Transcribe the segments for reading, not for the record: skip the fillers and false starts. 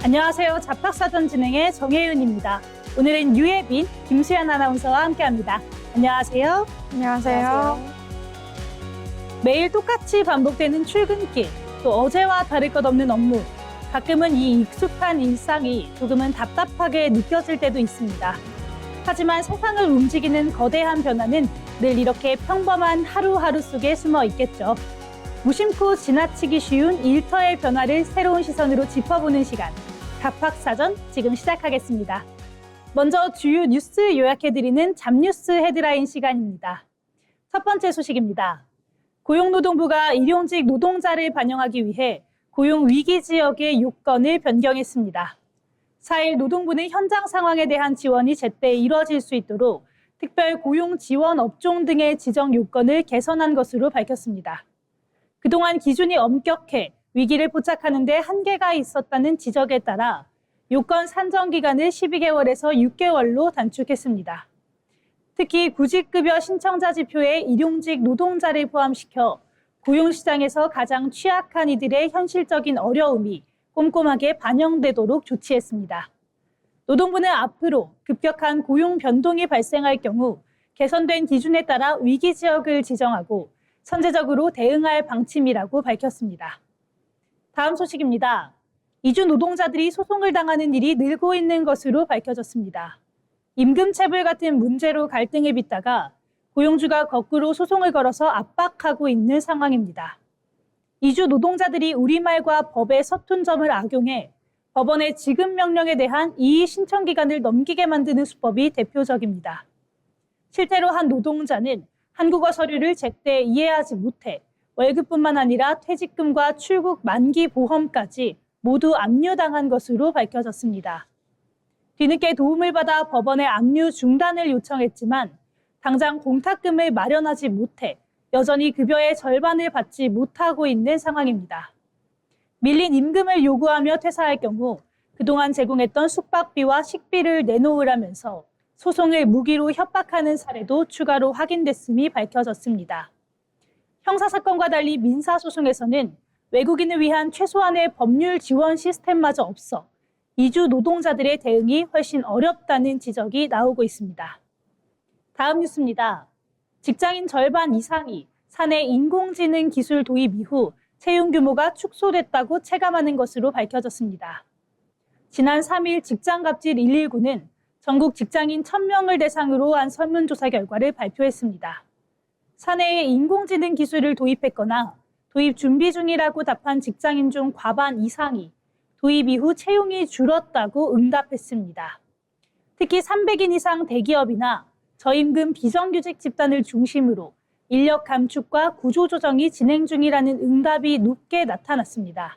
안녕하세요. 잡학사전 진행의 정혜윤입니다. 오늘은 유예빈, 김수연 아나운서와 함께합니다. 안녕하세요. 안녕하세요. 매일 똑같이 반복되는 출근길, 또 어제와 다를 것 없는 업무, 가끔은 이 익숙한 일상이 조금은 답답하게 느껴질 때도 있습니다. 하지만 세상을 움직이는 거대한 변화는 늘 이렇게 평범한 하루하루 속에 숨어 있겠죠. 무심코 지나치기 쉬운 일터의 변화를 새로운 시선으로 짚어보는 시간, 잡학사전 지금 시작하겠습니다. 먼저 주요 뉴스 요약해드리는 잡뉴스 헤드라인 시간입니다. 첫 번째 소식입니다. 고용노동부가 일용직 노동자를 반영하기 위해 고용위기 지역의 요건을 변경했습니다. 4일 노동부는 현장 상황에 대한 지원이 제때 이뤄질 수 있도록 특별 고용 지원 업종 등의 지정 요건을 개선한 것으로 밝혔습니다. 그동안 기준이 엄격해 위기를 포착하는 데 한계가 있었다는 지적에 따라 요건 산정 기간을 12개월에서 6개월로 단축했습니다. 특히 구직급여 신청자 지표에 일용직 노동자를 포함시켜 고용시장에서 가장 취약한 이들의 현실적인 어려움이 꼼꼼하게 반영되도록 조치했습니다. 노동부는 앞으로 급격한 고용 변동이 발생할 경우 개선된 기준에 따라 위기 지역을 지정하고 선제적으로 대응할 방침이라고 밝혔습니다. 다음 소식입니다. 이주 노동자들이 소송을 당하는 일이 늘고 있는 것으로 밝혀졌습니다. 임금체불 같은 문제로 갈등을 빚다가 고용주가 거꾸로 소송을 걸어서 압박하고 있는 상황입니다. 이주 노동자들이 우리말과 법의 서툰 점을 악용해 법원의 지급 명령에 대한 이의 신청 기간을 넘기게 만드는 수법이 대표적입니다. 실제로 한 노동자는 한국어 서류를 제때 이해하지 못해 월급뿐만 아니라 퇴직금과 출국 만기 보험까지 모두 압류당한 것으로 밝혀졌습니다. 뒤늦게 도움을 받아 법원에 압류 중단을 요청했지만 당장 공탁금을 마련하지 못해 여전히 급여의 절반을 받지 못하고 있는 상황입니다. 밀린 임금을 요구하며 퇴사할 경우 그동안 제공했던 숙박비와 식비를 내놓으라면서 소송을 무기로 협박하는 사례도 추가로 확인됐음이 밝혀졌습니다. 형사사건과 달리 민사소송에서는 외국인을 위한 최소한의 법률 지원 시스템마저 없어 이주 노동자들의 대응이 훨씬 어렵다는 지적이 나오고 있습니다. 다음 뉴스입니다. 직장인 절반 이상이 사내 인공지능 기술 도입 이후 채용 규모가 축소됐다고 체감하는 것으로 밝혀졌습니다. 지난 3일 직장갑질 119는 전국 직장인 1,000명을 대상으로 한 설문조사 결과를 발표했습니다. 사내에 인공지능 기술을 도입했거나 도입 준비 중이라고 답한 직장인 중 과반 이상이 도입 이후 채용이 줄었다고 응답했습니다. 특히 300인 이상 대기업이나 저임금 비정규직 집단을 중심으로 인력 감축과 구조조정이 진행 중이라는 응답이 높게 나타났습니다.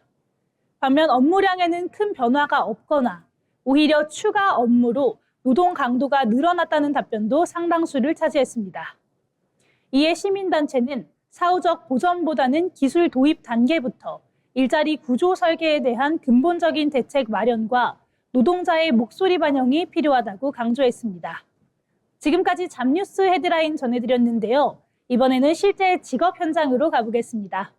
반면 업무량에는 큰 변화가 없거나 오히려 추가 업무로 노동 강도가 늘어났다는 답변도 상당수를 차지했습니다. 이에 시민단체는 사후적 보전보다는 기술 도입 단계부터 일자리 구조 설계에 대한 근본적인 대책 마련과 노동자의 목소리 반영이 필요하다고 강조했습니다. 지금까지 잡뉴스 헤드라인 전해드렸는데요. 이번에는 실제 직업 현장으로 가보겠습니다.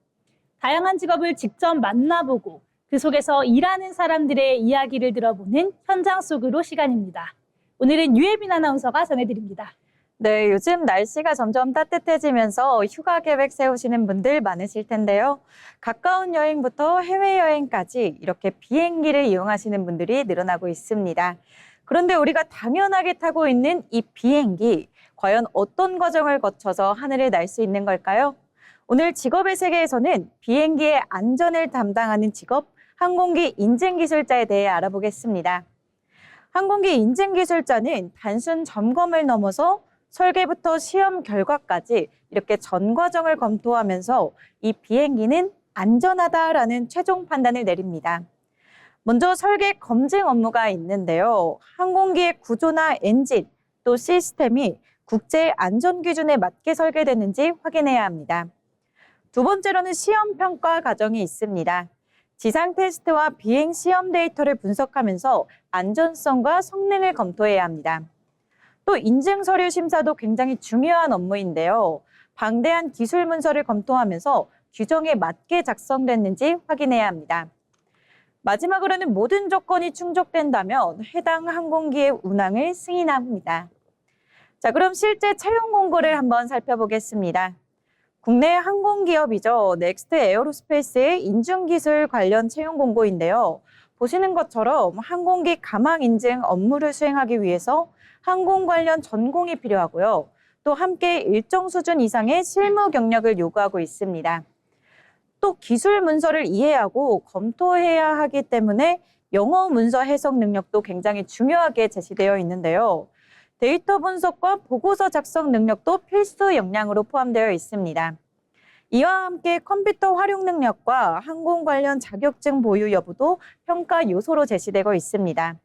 다양한 직업을 직접 만나보고 그 속에서 일하는 사람들의 이야기를 들어보는 현장 속으로 시간입니다. 오늘은 유예빈 아나운서가 전해드립니다. 네, 요즘 날씨가 점점 따뜻해지면서 휴가 계획 세우시는 분들 많으실 텐데요. 가까운 여행부터 해외여행까지 이렇게 비행기를 이용하시는 분들이 늘어나고 있습니다. 그런데 우리가 당연하게 타고 있는 이 비행기, 과연 어떤 과정을 거쳐서 하늘을 날 수 있는 걸까요? 오늘 직업의 세계에서는 비행기의 안전을 담당하는 직업, 항공기 인증기술자에 대해 알아보겠습니다. 항공기 인증기술자는 단순 점검을 넘어서 설계부터 시험 결과까지 이렇게 전 과정을 검토하면서 이 비행기는 안전하다라는 최종 판단을 내립니다. 먼저 설계 검증 업무가 있는데요. 항공기의 구조나 엔진, 또 시스템이 국제 안전 기준에 맞게 설계되는지 확인해야 합니다. 두 번째로는 시험 평가 과정이 있습니다. 지상 테스트와 비행 시험 데이터를 분석하면서 안전성과 성능을 검토해야 합니다. 또 인증 서류 심사도 굉장히 중요한 업무인데요. 방대한 기술 문서를 검토하면서 규정에 맞게 작성됐는지 확인해야 합니다. 마지막으로는 모든 조건이 충족된다면 해당 항공기의 운항을 승인합니다. 자, 그럼 실제 채용 공고를 한번 살펴보겠습니다. 국내 항공기업이죠. 넥스트 에어로스페이스의 인중기술 관련 채용 공고인데요. 보시는 것처럼 항공기 가망 인증 업무를 수행하기 위해서 항공 관련 전공이 필요하고요. 또 함께 일정 수준 이상의 실무 경력을 요구하고 있습니다. 또 기술 문서를 이해하고 검토해야 하기 때문에 영어 문서 해석 능력도 굉장히 중요하게 제시되어 있는데요. 데이터 분석과 보고서 작성 능력도 필수 역량으로 포함되어 있습니다. 이와 함께 컴퓨터 활용 능력과 항공 관련 자격증 보유 여부도 평가 요소로 제시되고 있습니다.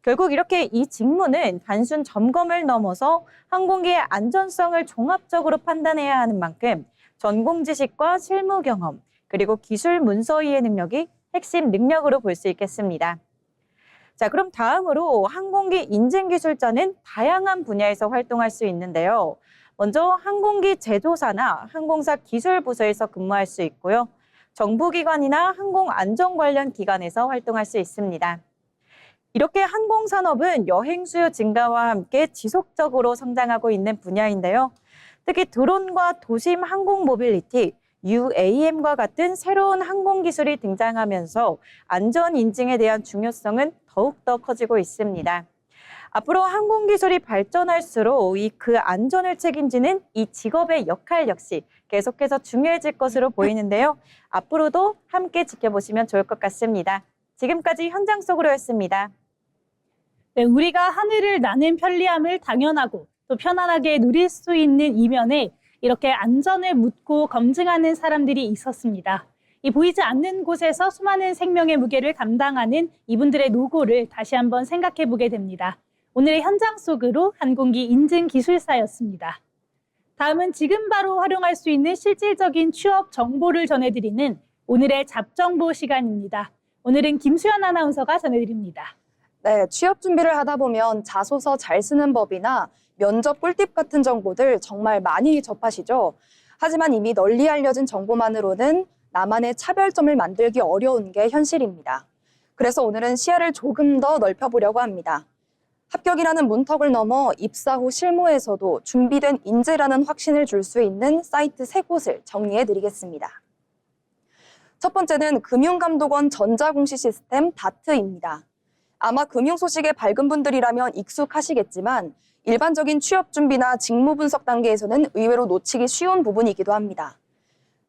결국 이렇게 이 직무는 단순 점검을 넘어서 항공기의 안전성을 종합적으로 판단해야 하는 만큼 전공 지식과 실무 경험, 그리고 기술 문서 이해 능력이 핵심 능력으로 볼 수 있겠습니다. 자, 그럼 다음으로 항공기 인증기술자는 다양한 분야에서 활동할 수 있는데요. 먼저 항공기 제조사나 항공사 기술부서에서 근무할 수 있고요. 정부기관이나 항공안전 관련 기관에서 활동할 수 있습니다. 이렇게 항공산업은 여행 수요 증가와 함께 지속적으로 성장하고 있는 분야인데요. 특히 드론과 도심 항공 모빌리티, UAM과 같은 새로운 항공 기술이 등장하면서 안전 인증에 대한 중요성은 더욱더 커지고 있습니다. 앞으로 항공 기술이 발전할수록 그 안전을 책임지는 이 직업의 역할 역시 계속해서 중요해질 것으로 보이는데요. 앞으로도 함께 지켜보시면 좋을 것 같습니다. 지금까지 현장 속으로였습니다. 네, 우리가 하늘을 나는 편리함을 당연하고 또 편안하게 누릴 수 있는 이면에 이렇게 안전을 묻고 검증하는 사람들이 있었습니다. 이 보이지 않는 곳에서 수많은 생명의 무게를 감당하는 이분들의 노고를 다시 한번 생각해 보게 됩니다. 오늘의 현장 속으로 항공기 인증 기술사였습니다. 다음은 지금 바로 활용할 수 있는 실질적인 취업 정보를 전해드리는 오늘의 잡정보 시간입니다. 오늘은 김수연 아나운서가 전해드립니다. 네, 취업 준비를 하다 보면 자소서 잘 쓰는 법이나 면접 꿀팁 같은 정보들 정말 많이 접하시죠? 하지만 이미 널리 알려진 정보만으로는 나만의 차별점을 만들기 어려운 게 현실입니다. 그래서 오늘은 시야를 조금 더 넓혀보려고 합니다. 합격이라는 문턱을 넘어 입사 후 실무에서도 준비된 인재라는 확신을 줄 수 있는 사이트 3곳을 정리해드리겠습니다. 첫 번째는 금융감독원 전자공시 시스템 다트입니다. 아마 금융 소식에 밝은 분들이라면 익숙하시겠지만 일반적인 취업 준비나 직무 분석 단계에서는 의외로 놓치기 쉬운 부분이기도 합니다.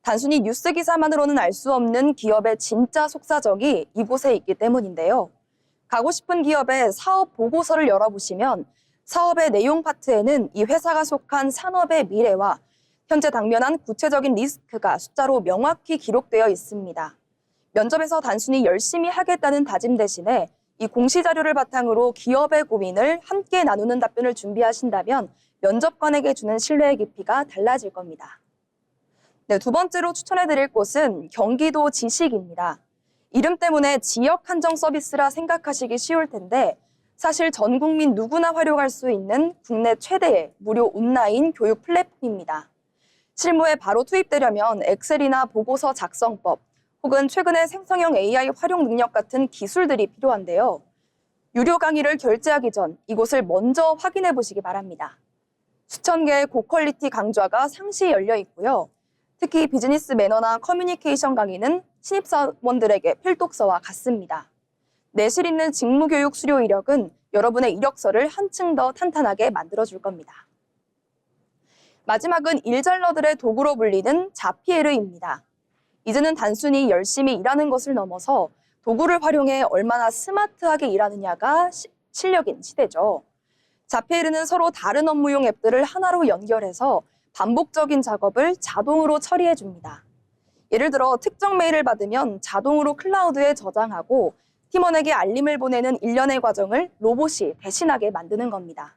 단순히 뉴스 기사만으로는 알 수 없는 기업의 진짜 속사정이 이곳에 있기 때문인데요. 가고 싶은 기업의 사업 보고서를 열어보시면 사업의 내용 파트에는 이 회사가 속한 산업의 미래와 현재 당면한 구체적인 리스크가 숫자로 명확히 기록되어 있습니다. 면접에서 단순히 열심히 하겠다는 다짐 대신에 이 공시 자료를 바탕으로 기업의 고민을 함께 나누는 답변을 준비하신다면 면접관에게 주는 신뢰의 깊이가 달라질 겁니다. 네, 두 번째로 추천해드릴 곳은 경기도 지식입니다. 이름 때문에 지역 한정 서비스라 생각하시기 쉬울 텐데 사실 전 국민 누구나 활용할 수 있는 국내 최대의 무료 온라인 교육 플랫폼입니다. 실무에 바로 투입되려면 엑셀이나 보고서 작성법, 혹은 최근에 생성형 AI 활용 능력 같은 기술들이 필요한데요. 유료 강의를 결제하기 전 이곳을 먼저 확인해 보시기 바랍니다. 수천 개의 고퀄리티 강좌가 상시 열려 있고요. 특히 비즈니스 매너나 커뮤니케이션 강의는 신입사원들에게 필독서와 같습니다. 내실 있는 직무교육 수료 이력은 여러분의 이력서를 한층 더 탄탄하게 만들어줄 겁니다. 마지막은 일잘러들의 도구로 불리는 자피에르입니다. 이제는 단순히 열심히 일하는 것을 넘어서 도구를 활용해 얼마나 스마트하게 일하느냐가 실력인 시대죠. 자피에르는 서로 다른 업무용 앱들을 하나로 연결해서 반복적인 작업을 자동으로 처리해 줍니다. 예를 들어 특정 메일을 받으면 자동으로 클라우드에 저장하고 팀원에게 알림을 보내는 일련의 과정을 로봇이 대신하게 만드는 겁니다.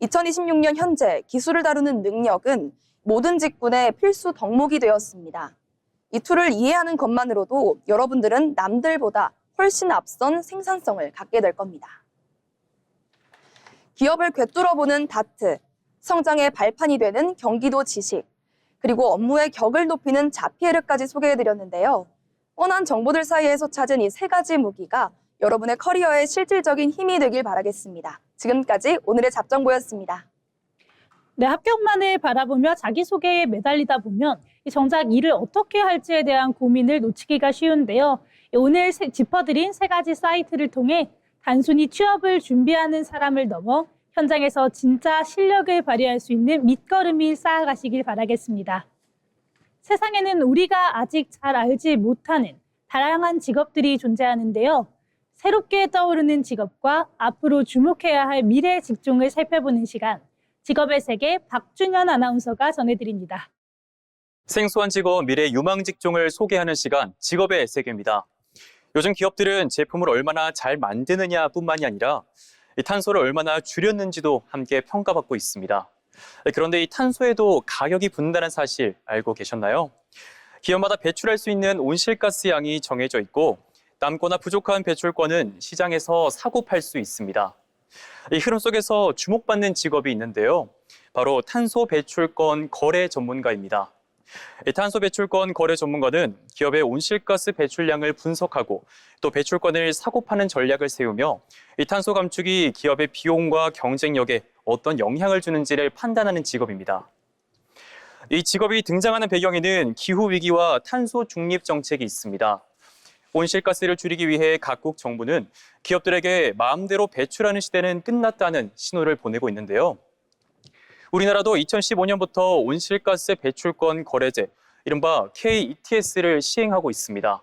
2026년 현재 기술을 다루는 능력은 모든 직군의 필수 덕목이 되었습니다. 이 툴을 이해하는 것만으로도 여러분들은 남들보다 훨씬 앞선 생산성을 갖게 될 겁니다. 기업을 꿰뚫어보는 다트, 성장의 발판이 되는 경기도 지식, 그리고 업무의 격을 높이는 자피에르까지 소개해드렸는데요. 뻔한 정보들 사이에서 찾은 이 세 가지 무기가 여러분의 커리어에 실질적인 힘이 되길 바라겠습니다. 지금까지 오늘의 잡정보였습니다. 네, 합격만을 바라보며 자기소개에 매달리다 보면 정작 일을 어떻게 할지에 대한 고민을 놓치기가 쉬운데요. 오늘 짚어드린 세 가지 사이트를 통해 단순히 취업을 준비하는 사람을 넘어 현장에서 진짜 실력을 발휘할 수 있는 밑거름을 쌓아가시길 바라겠습니다. 세상에는 우리가 아직 잘 알지 못하는 다양한 직업들이 존재하는데요. 새롭게 떠오르는 직업과 앞으로 주목해야 할 미래 직종을 살펴보는 시간, 직업의 세계 박준현 아나운서가 전해드립니다. 생소한 직업, 미래 유망 직종을 소개하는 시간, 직업의 세계입니다. 요즘 기업들은 제품을 얼마나 잘 만드느냐뿐만이 아니라 이 탄소를 얼마나 줄였는지도 함께 평가받고 있습니다. 그런데 이 탄소에도 가격이 붙는다는 사실 알고 계셨나요? 기업마다 배출할 수 있는 온실가스 양이 정해져 있고 남거나 부족한 배출권은 시장에서 사고 팔 수 있습니다. 이 흐름 속에서 주목받는 직업이 있는데요. 바로 탄소 배출권 거래 전문가입니다. 이 탄소 배출권 거래 전문가는 기업의 온실가스 배출량을 분석하고 또 배출권을 사고 파는 전략을 세우며 이 탄소 감축이 기업의 비용과 경쟁력에 어떤 영향을 주는지를 판단하는 직업입니다. 이 직업이 등장하는 배경에는 기후위기와 탄소 중립 정책이 있습니다. 온실가스를 줄이기 위해 각국 정부는 기업들에게 마음대로 배출하는 시대는 끝났다는 신호를 보내고 있는데요. 우리나라도 2015년부터 온실가스 배출권 거래제, 이른바 KETS를 시행하고 있습니다.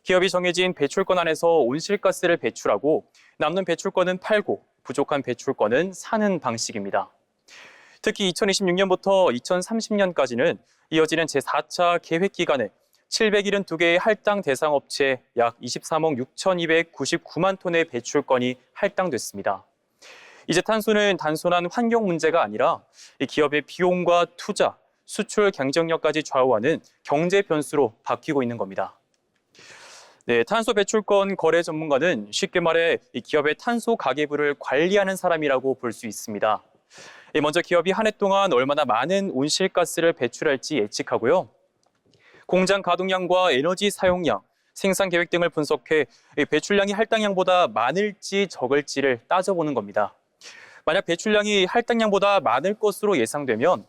기업이 정해진 배출권 안에서 온실가스를 배출하고 남는 배출권은 팔고 부족한 배출권은 사는 방식입니다. 특히 2026년부터 2030년까지는 이어지는 제4차 계획 기간에 772개의 할당 대상 업체 약 23억 6,299만 톤의 배출권이 할당됐습니다. 이제 탄소는 단순한 환경 문제가 아니라 기업의 비용과 투자, 수출 경쟁력까지 좌우하는 경제 변수로 바뀌고 있는 겁니다. 네, 탄소 배출권 거래 전문가는 쉽게 말해 이 기업의 탄소 가계부를 관리하는 사람이라고 볼 수 있습니다. 먼저 기업이 한 해 동안 얼마나 많은 온실가스를 배출할지 예측하고요. 공장 가동량과 에너지 사용량, 생산 계획 등을 분석해 배출량이 할당량보다 많을지 적을지를 따져보는 겁니다. 만약 배출량이 할당량보다 많을 것으로 예상되면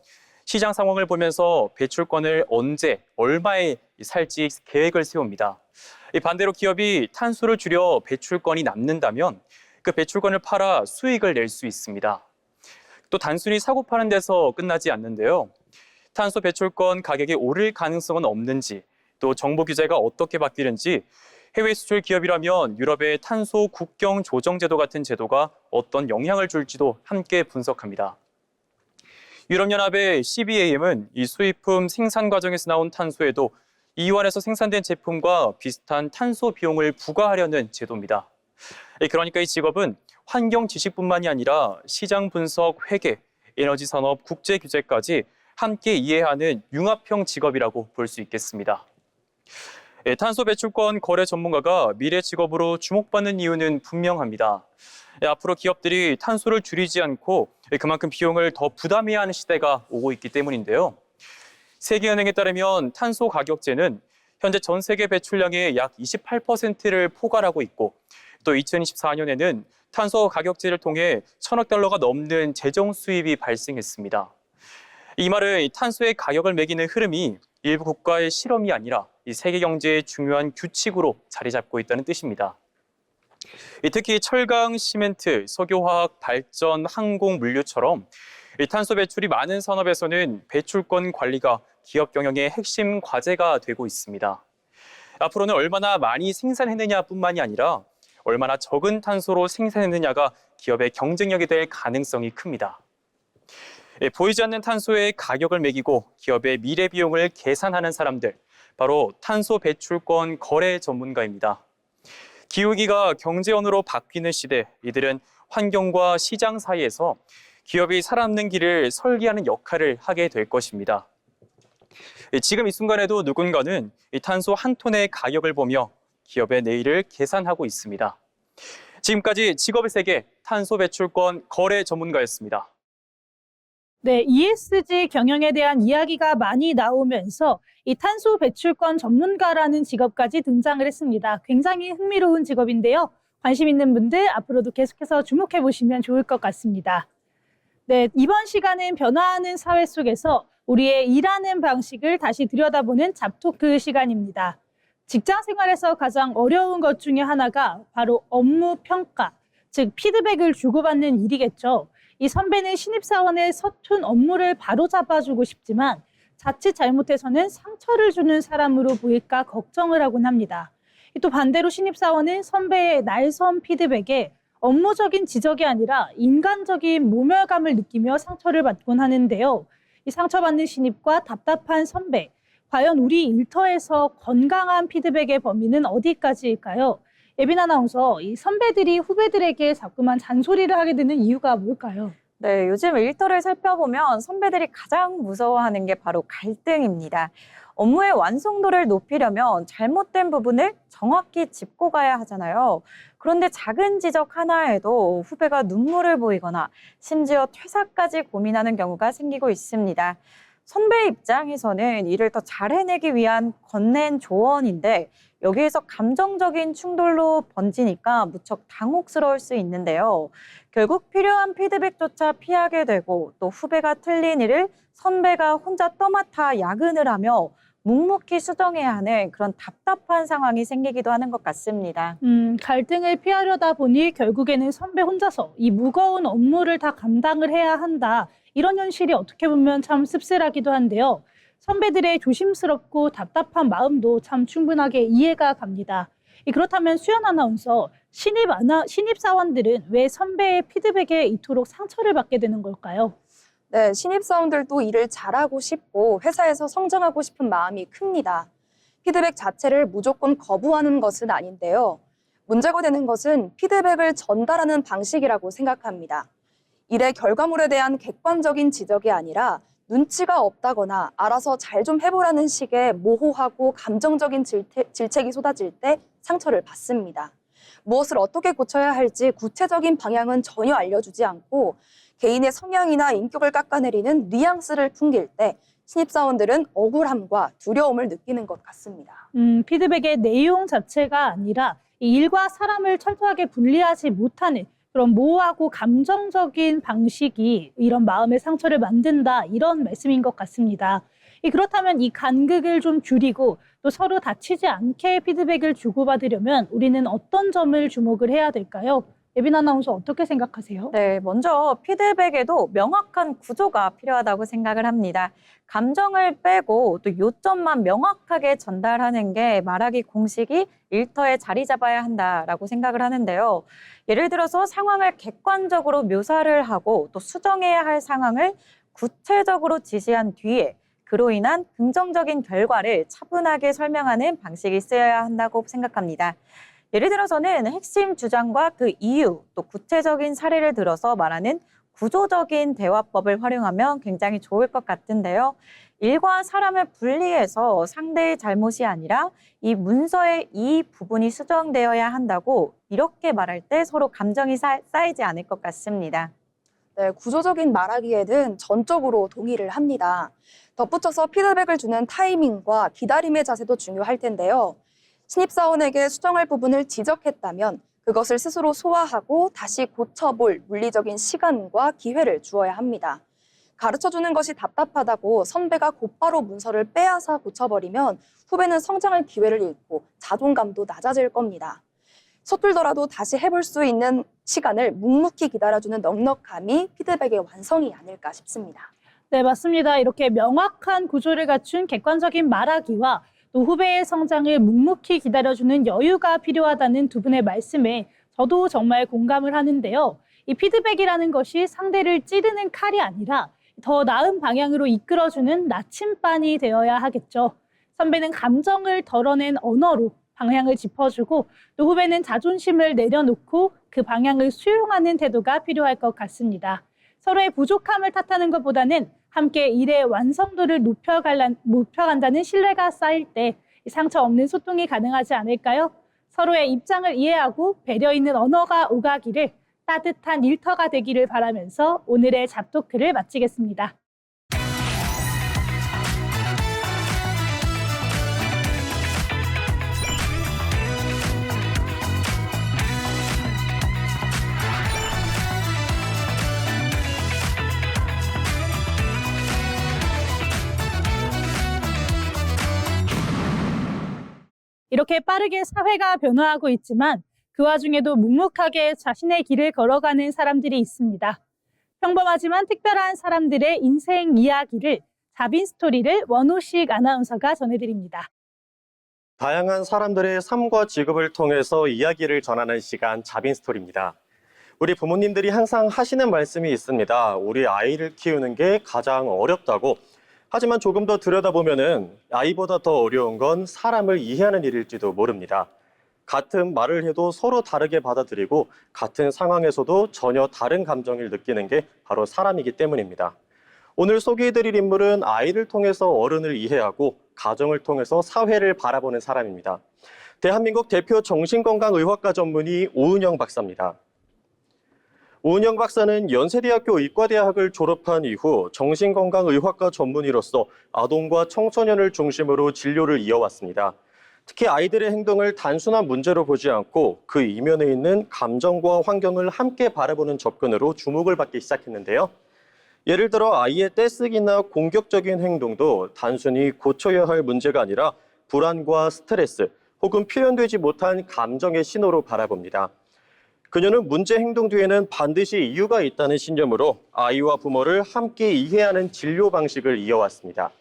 시장 상황을 보면서 배출권을 언제, 얼마에 살지 계획을 세웁니다. 반대로 기업이 탄소를 줄여 배출권이 남는다면 그 배출권을 팔아 수익을 낼 수 있습니다. 또 단순히 사고 파는 데서 끝나지 않는데요. 탄소 배출권 가격이 오를 가능성은 없는지, 또 정부 규제가 어떻게 바뀌는지, 해외 수출 기업이라면 유럽의 탄소 국경 조정 제도 같은 제도가 어떤 영향을 줄지도 함께 분석합니다. 유럽연합의 CBAM은 이 수입품 생산 과정에서 나온 탄소에도 이완해서 생산된 제품과 비슷한 탄소 비용을 부과하려는 제도입니다. 그러니까 이 직업은 환경 지식뿐만이 아니라 시장 분석, 회계, 에너지 산업, 국제 규제까지 함께 이해하는 융합형 직업이라고 볼 수 있겠습니다. 탄소 배출권 거래 전문가가 미래 직업으로 주목받는 이유는 분명합니다. 앞으로 기업들이 탄소를 줄이지 않고 그만큼 비용을 더 부담해야 하는 시대가 오고 있기 때문인데요. 세계은행에 따르면 탄소 가격제는 현재 전 세계 배출량의 약 28%를 포괄하고 있고 또 2024년에는 탄소 가격제를 통해 1,000억 달러가 넘는 재정 수입이 발생했습니다. 이 말은 탄소의 가격을 매기는 흐름이 일부 국가의 실험이 아니라 이 세계 경제의 중요한 규칙으로 자리 잡고 있다는 뜻입니다. 특히 철강, 시멘트, 석유화학, 발전, 항공, 물류처럼 탄소 배출이 많은 산업에서는 배출권 관리가 기업 경영의 핵심 과제가 되고 있습니다. 앞으로는 얼마나 많이 생산했느냐뿐만이 아니라 얼마나 적은 탄소로 생산했느냐가 기업의 경쟁력이 될 가능성이 큽니다. 보이지 않는 탄소의 가격을 매기고 기업의 미래 비용을 계산하는 사람들, 바로 탄소 배출권 거래 전문가입니다. 기후위기가 경제 언어로 바뀌는 시대, 이들은 환경과 시장 사이에서 기업이 살아남는 길을 설계하는 역할을 하게 될 것입니다. 지금 이 순간에도 누군가는 이 탄소 한 톤의 가격을 보며 기업의 내일을 계산하고 있습니다. 지금까지 직업의 세계 탄소 배출권 거래 전문가였습니다. 네, ESG 경영에 대한 이야기가 많이 나오면서 이 탄소 배출권 전문가라는 직업까지 등장을 했습니다. 굉장히 흥미로운 직업인데요. 관심 있는 분들 앞으로도 계속해서 주목해 보시면 좋을 것 같습니다. 네, 이번 시간은 변화하는 사회 속에서 우리의 일하는 방식을 다시 들여다보는 잡토크 시간입니다. 직장 생활에서 가장 어려운 것 중에 하나가 바로 업무 평가, 즉 피드백을 주고받는 일이겠죠. 이 선배는 신입사원의 서툰 업무를 바로잡아주고 싶지만 자칫 잘못해서는 상처를 주는 사람으로 보일까 걱정을 하곤 합니다. 또 반대로 신입사원은 선배의 날선 피드백에 업무적인 지적이 아니라 인간적인 모멸감을 느끼며 상처를 받곤 하는데요. 이 상처받는 신입과 답답한 선배, 과연 우리 일터에서 건강한 피드백의 범위는 어디까지일까요? 예빈 아나운서, 이 선배들이 후배들에게 자꾸만 잔소리를 하게 되는 이유가 뭘까요? 네, 요즘 일터를 살펴보면 선배들이 가장 무서워하는 게 바로 갈등입니다. 업무의 완성도를 높이려면 잘못된 부분을 정확히 짚고 가야 하잖아요. 그런데 작은 지적 하나에도 후배가 눈물을 보이거나 심지어 퇴사까지 고민하는 경우가 생기고 있습니다. 선배 입장에서는 일을 더 잘 해내기 위한 건넨 조언인데 여기에서 감정적인 충돌로 번지니까 무척 당혹스러울 수 있는데요. 결국 필요한 피드백조차 피하게 되고 또 후배가 틀린 일을 선배가 혼자 떠맡아 야근을 하며 묵묵히 수정해야 하는 그런 답답한 상황이 생기기도 하는 것 같습니다. 갈등을 피하려다 보니 결국에는 선배 혼자서 이 무거운 업무를 다 감당을 해야 한다. 이런 현실이 어떻게 보면 참 씁쓸하기도 한데요. 선배들의 조심스럽고 답답한 마음도 참 충분하게 이해가 갑니다. 그렇다면 수연 아나운서, 신입사원들은 왜 선배의 피드백에 이토록 상처를 받게 되는 걸까요? 네, 신입사원들도 일을 잘하고 싶고 회사에서 성장하고 싶은 마음이 큽니다. 피드백 자체를 무조건 거부하는 것은 아닌데요. 문제가 되는 것은 피드백을 전달하는 방식이라고 생각합니다. 일의 결과물에 대한 객관적인 지적이 아니라 눈치가 없다거나 알아서 잘 좀 해보라는 식의 모호하고 감정적인 질책이 쏟아질 때 상처를 받습니다. 무엇을 어떻게 고쳐야 할지 구체적인 방향은 전혀 알려주지 않고 개인의 성향이나 인격을 깎아내리는 뉘앙스를 풍길 때 신입사원들은 억울함과 두려움을 느끼는 것 같습니다. 피드백의 내용 자체가 아니라 이 일과 사람을 철저하게 분리하지 못하는 그런 모호하고 감정적인 방식이 이런 마음의 상처를 만든다, 이런 말씀인 것 같습니다. 그렇다면 이 간극을 좀 줄이고 또 서로 다치지 않게 피드백을 주고받으려면 우리는 어떤 점을 주목을 해야 될까요? 예빈 아나운서 어떻게 생각하세요? 네, 먼저 피드백에도 명확한 구조가 필요하다고 생각을 합니다. 감정을 빼고 또 요점만 명확하게 전달하는 게 말하기 공식이 일터에 자리 잡아야 한다라고 생각을 하는데요. 예를 들어서 상황을 객관적으로 묘사를 하고 또 수정해야 할 상황을 구체적으로 지시한 뒤에 그로 인한 긍정적인 결과를 차분하게 설명하는 방식이 쓰여야 한다고 생각합니다. 예를 들어서는 핵심 주장과 그 이유, 또 구체적인 사례를 들어서 말하는 구조적인 대화법을 활용하면 굉장히 좋을 것 같은데요. 일과 사람을 분리해서 상대의 잘못이 아니라 이 문서의 이 부분이 수정되어야 한다고 이렇게 말할 때 서로 감정이 쌓이지 않을 것 같습니다. 네, 구조적인 말하기에는 전적으로 동의를 합니다. 덧붙여서 피드백을 주는 타이밍과 기다림의 자세도 중요할 텐데요. 신입사원에게 수정할 부분을 지적했다면 그것을 스스로 소화하고 다시 고쳐볼 물리적인 시간과 기회를 주어야 합니다. 가르쳐주는 것이 답답하다고 선배가 곧바로 문서를 빼앗아 고쳐버리면 후배는 성장할 기회를 잃고 자존감도 낮아질 겁니다. 서툴더라도 다시 해볼 수 있는 시간을 묵묵히 기다려주는 넉넉함이 피드백의 완성이 아닐까 싶습니다. 네, 맞습니다. 이렇게 명확한 구조를 갖춘 객관적인 말하기와 또 후배의 성장을 묵묵히 기다려주는 여유가 필요하다는 두 분의 말씀에 저도 정말 공감을 하는데요. 이 피드백이라는 것이 상대를 찌르는 칼이 아니라 더 나은 방향으로 이끌어주는 나침반이 되어야 하겠죠. 선배는 감정을 덜어낸 언어로 방향을 짚어주고 또 후배는 자존심을 내려놓고 그 방향을 수용하는 태도가 필요할 것 같습니다. 서로의 부족함을 탓하는 것보다는 함께 일의 완성도를 높여간다는 신뢰가 쌓일 때 상처 없는 소통이 가능하지 않을까요? 서로의 입장을 이해하고 배려 있는 언어가 오가기를 따뜻한 일터가 되기를 바라면서 오늘의 잡토크를 마치겠습니다. 이렇게 빠르게 사회가 변화하고 있지만 그 와중에도 묵묵하게 자신의 길을 걸어가는 사람들이 있습니다. 평범하지만 특별한 사람들의 인생 이야기를 자빈 스토리를 원호식 아나운서가 전해드립니다. 다양한 사람들의 삶과 직업을 통해서 이야기를 전하는 시간 자빈 스토리입니다. 우리 부모님들이 항상 하시는 말씀이 있습니다. 우리 아이를 키우는 게 가장 어렵다고. 하지만 조금 더 들여다보면은 아이보다 더 어려운 건 사람을 이해하는 일일지도 모릅니다. 같은 말을 해도 서로 다르게 받아들이고 같은 상황에서도 전혀 다른 감정을 느끼는 게 바로 사람이기 때문입니다. 오늘 소개해드릴 인물은 아이를 통해서 어른을 이해하고 가정을 통해서 사회를 바라보는 사람입니다. 대한민국 대표 정신건강의학과 전문의 오은영 박사입니다. 오은영 박사는 연세대학교 의과대학을 졸업한 이후 정신건강의학과 전문의로서 아동과 청소년을 중심으로 진료를 이어왔습니다. 특히 아이들의 행동을 단순한 문제로 보지 않고 그 이면에 있는 감정과 환경을 함께 바라보는 접근으로 주목을 받기 시작했는데요. 예를 들어 아이의 떼쓰기나 공격적인 행동도 단순히 고쳐야 할 문제가 아니라 불안과 스트레스 혹은 표현되지 못한 감정의 신호로 바라봅니다. 그녀는 문제 행동 뒤에는 반드시 이유가 있다는 신념으로 아이와 부모를 함께 이해하는 진료 방식을 이어왔습니다.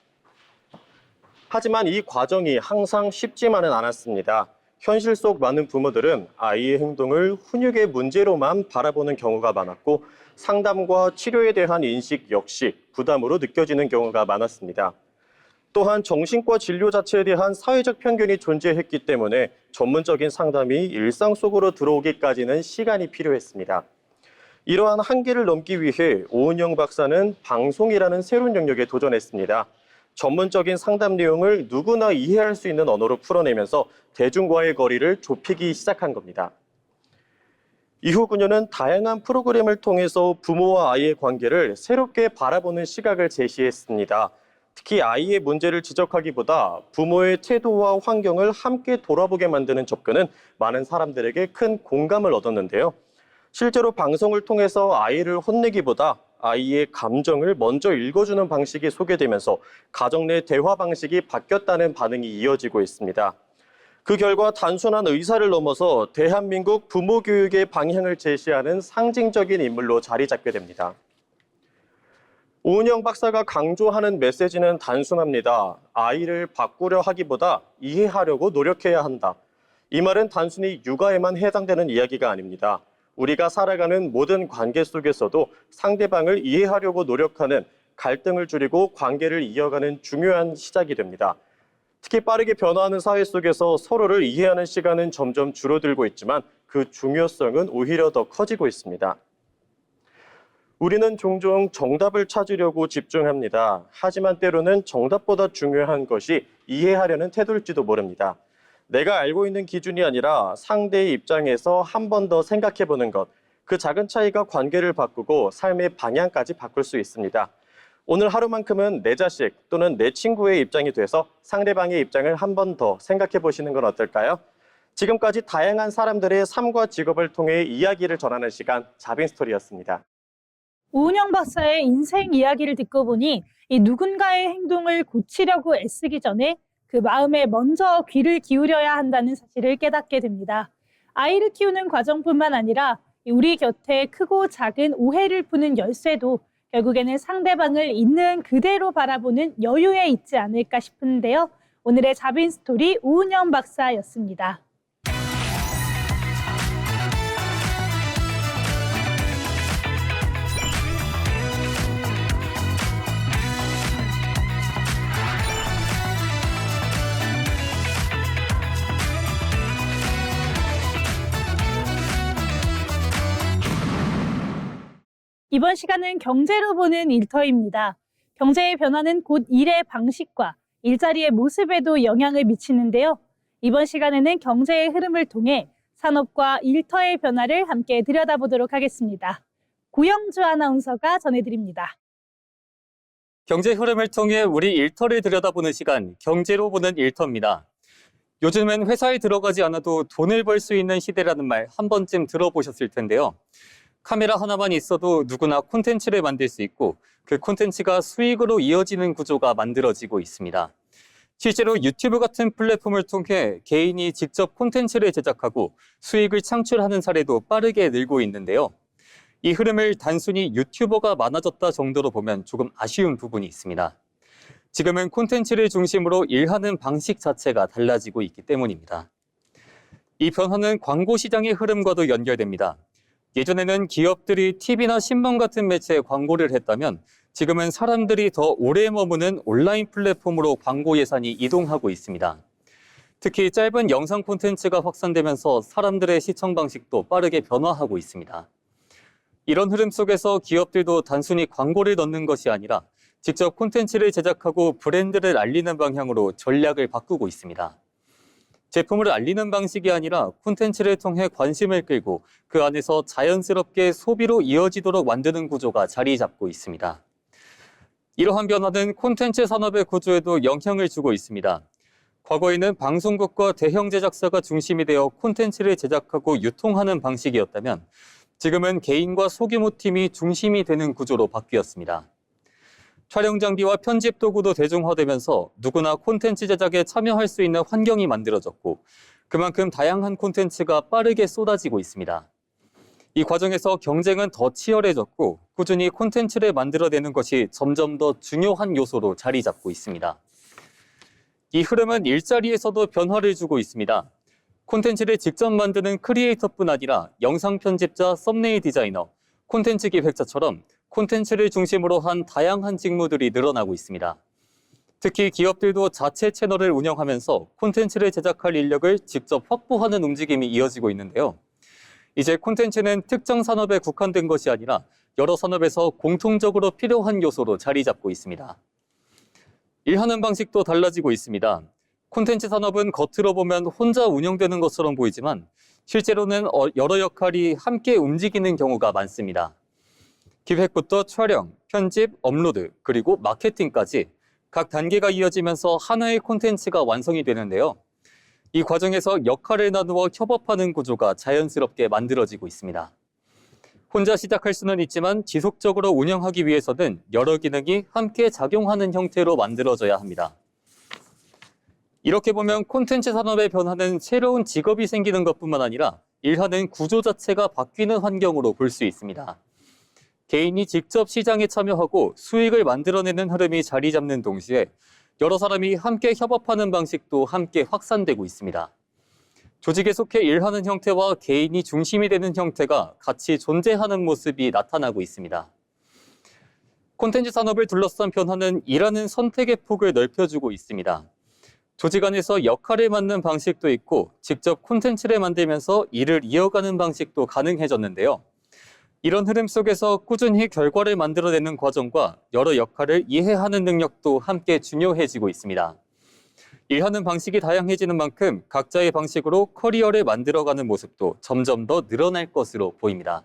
하지만 이 과정이 항상 쉽지만은 않았습니다. 현실 속 많은 부모들은 아이의 행동을 훈육의 문제로만 바라보는 경우가 많았고 상담과 치료에 대한 인식 역시 부담으로 느껴지는 경우가 많았습니다. 또한 정신과 진료 자체에 대한 사회적 편견이 존재했기 때문에 전문적인 상담이 일상 속으로 들어오기까지는 시간이 필요했습니다. 이러한 한계를 넘기 위해 오은영 박사는 방송이라는 새로운 영역에 도전했습니다. 전문적인 상담 내용을 누구나 이해할 수 있는 언어로 풀어내면서 대중과의 거리를 좁히기 시작한 겁니다. 이후 그녀는 다양한 프로그램을 통해서 부모와 아이의 관계를 새롭게 바라보는 시각을 제시했습니다. 특히 아이의 문제를 지적하기보다 부모의 태도와 환경을 함께 돌아보게 만드는 접근은 많은 사람들에게 큰 공감을 얻었는데요. 실제로 방송을 통해서 아이를 혼내기보다 아이의 감정을 먼저 읽어주는 방식이 소개되면서 가정 내 대화 방식이 바뀌었다는 반응이 이어지고 있습니다. 그 결과 단순한 의사를 넘어서 대한민국 부모 교육의 방향을 제시하는 상징적인 인물로 자리 잡게 됩니다. 오은영 박사가 강조하는 메시지는 단순합니다. 아이를 바꾸려 하기보다 이해하려고 노력해야 한다. 이 말은 단순히 육아에만 해당되는 이야기가 아닙니다. 우리가 살아가는 모든 관계 속에서도 상대방을 이해하려고 노력하는, 갈등을 줄이고 관계를 이어가는 중요한 시작이 됩니다. 특히 빠르게 변화하는 사회 속에서 서로를 이해하는 시간은 점점 줄어들고 있지만 그 중요성은 오히려 더 커지고 있습니다. 우리는 종종 정답을 찾으려고 집중합니다. 하지만 때로는 정답보다 중요한 것이 이해하려는 태도일지도 모릅니다. 내가 알고 있는 기준이 아니라 상대의 입장에서 한 번 더 생각해보는 것, 그 작은 차이가 관계를 바꾸고 삶의 방향까지 바꿀 수 있습니다. 오늘 하루만큼은 내 자식 또는 내 친구의 입장이 돼서 상대방의 입장을 한 번 더 생각해보시는 건 어떨까요? 지금까지 다양한 사람들의 삶과 직업을 통해 이야기를 전하는 시간, 자빈 스토리였습니다. 오은영 박사의 인생 이야기를 듣고 보니 이 누군가의 행동을 고치려고 애쓰기 전에 그 마음에 먼저 귀를 기울여야 한다는 사실을 깨닫게 됩니다. 아이를 키우는 과정뿐만 아니라 우리 곁에 크고 작은 오해를 푸는 열쇠도 결국에는 상대방을 있는 그대로 바라보는 여유에 있지 않을까 싶은데요. 오늘의 자빈 스토리 오은영 박사였습니다. 이번 시간은 경제로 보는 일터입니다. 경제의 변화는 곧 일의 방식과 일자리의 모습에도 영향을 미치는데요. 이번 시간에는 경제의 흐름을 통해 산업과 일터의 변화를 함께 들여다보도록 하겠습니다. 고영주 아나운서가 전해드립니다. 경제 흐름을 통해 우리 일터를 들여다보는 시간, 경제로 보는 일터입니다. 요즘은 회사에 들어가지 않아도 돈을 벌 수 있는 시대라는 말 한 번쯤 들어보셨을 텐데요. 카메라 하나만 있어도 누구나 콘텐츠를 만들 수 있고 그 콘텐츠가 수익으로 이어지는 구조가 만들어지고 있습니다. 실제로 유튜브 같은 플랫폼을 통해 개인이 직접 콘텐츠를 제작하고 수익을 창출하는 사례도 빠르게 늘고 있는데요. 이 흐름을 단순히 유튜버가 많아졌다 정도로 보면 조금 아쉬운 부분이 있습니다. 지금은 콘텐츠를 중심으로 일하는 방식 자체가 달라지고 있기 때문입니다. 이 변화는 광고 시장의 흐름과도 연결됩니다. 예전에는 기업들이 TV나 신문 같은 매체에 광고를 했다면 지금은 사람들이 더 오래 머무는 온라인 플랫폼으로 광고 예산이 이동하고 있습니다. 특히 짧은 영상 콘텐츠가 확산되면서 사람들의 시청 방식도 빠르게 변화하고 있습니다. 이런 흐름 속에서 기업들도 단순히 광고를 넣는 것이 아니라 직접 콘텐츠를 제작하고 브랜드를 알리는 방향으로 전략을 바꾸고 있습니다. 제품을 알리는 방식이 아니라 콘텐츠를 통해 관심을 끌고 그 안에서 자연스럽게 소비로 이어지도록 만드는 구조가 자리 잡고 있습니다. 이러한 변화는 콘텐츠 산업의 구조에도 영향을 주고 있습니다. 과거에는 방송국과 대형 제작사가 중심이 되어 콘텐츠를 제작하고 유통하는 방식이었다면 지금은 개인과 소규모 팀이 중심이 되는 구조로 바뀌었습니다. 촬영 장비와 편집 도구도 대중화되면서 누구나 콘텐츠 제작에 참여할 수 있는 환경이 만들어졌고 그만큼 다양한 콘텐츠가 빠르게 쏟아지고 있습니다. 이 과정에서 경쟁은 더 치열해졌고 꾸준히 콘텐츠를 만들어내는 것이 점점 더 중요한 요소로 자리 잡고 있습니다. 이 흐름은 일자리에서도 변화를 주고 있습니다. 콘텐츠를 직접 만드는 크리에이터뿐 아니라 영상 편집자, 썸네일 디자이너, 콘텐츠 기획자처럼 콘텐츠를 중심으로 한 다양한 직무들이 늘어나고 있습니다. 특히 기업들도 자체 채널을 운영하면서 콘텐츠를 제작할 인력을 직접 확보하는 움직임이 이어지고 있는데요. 이제 콘텐츠는 특정 산업에 국한된 것이 아니라 여러 산업에서 공통적으로 필요한 요소로 자리 잡고 있습니다. 일하는 방식도 달라지고 있습니다. 콘텐츠 산업은 겉으로 보면 혼자 운영되는 것처럼 보이지만 실제로는 여러 역할이 함께 움직이는 경우가 많습니다. 기획부터 촬영, 편집, 업로드, 그리고 마케팅까지 각 단계가 이어지면서 하나의 콘텐츠가 완성이 되는데요. 이 과정에서 역할을 나누어 협업하는 구조가 자연스럽게 만들어지고 있습니다. 혼자 시작할 수는 있지만 지속적으로 운영하기 위해서는 여러 기능이 함께 작용하는 형태로 만들어져야 합니다. 이렇게 보면 콘텐츠 산업의 변화는 새로운 직업이 생기는 것뿐만 아니라 일하는 구조 자체가 바뀌는 환경으로 볼 수 있습니다. 개인이 직접 시장에 참여하고 수익을 만들어내는 흐름이 자리 잡는 동시에 여러 사람이 함께 협업하는 방식도 함께 확산되고 있습니다. 조직에 속해 일하는 형태와 개인이 중심이 되는 형태가 같이 존재하는 모습이 나타나고 있습니다. 콘텐츠 산업을 둘러싼 변화는 일하는 선택의 폭을 넓혀주고 있습니다. 조직 안에서 역할을 맡는 방식도 있고 직접 콘텐츠를 만들면서 일을 이어가는 방식도 가능해졌는데요. 이런 흐름 속에서 꾸준히 결과를 만들어내는 과정과 여러 역할을 이해하는 능력도 함께 중요해지고 있습니다. 일하는 방식이 다양해지는 만큼 각자의 방식으로 커리어를 만들어가는 모습도 점점 더 늘어날 것으로 보입니다.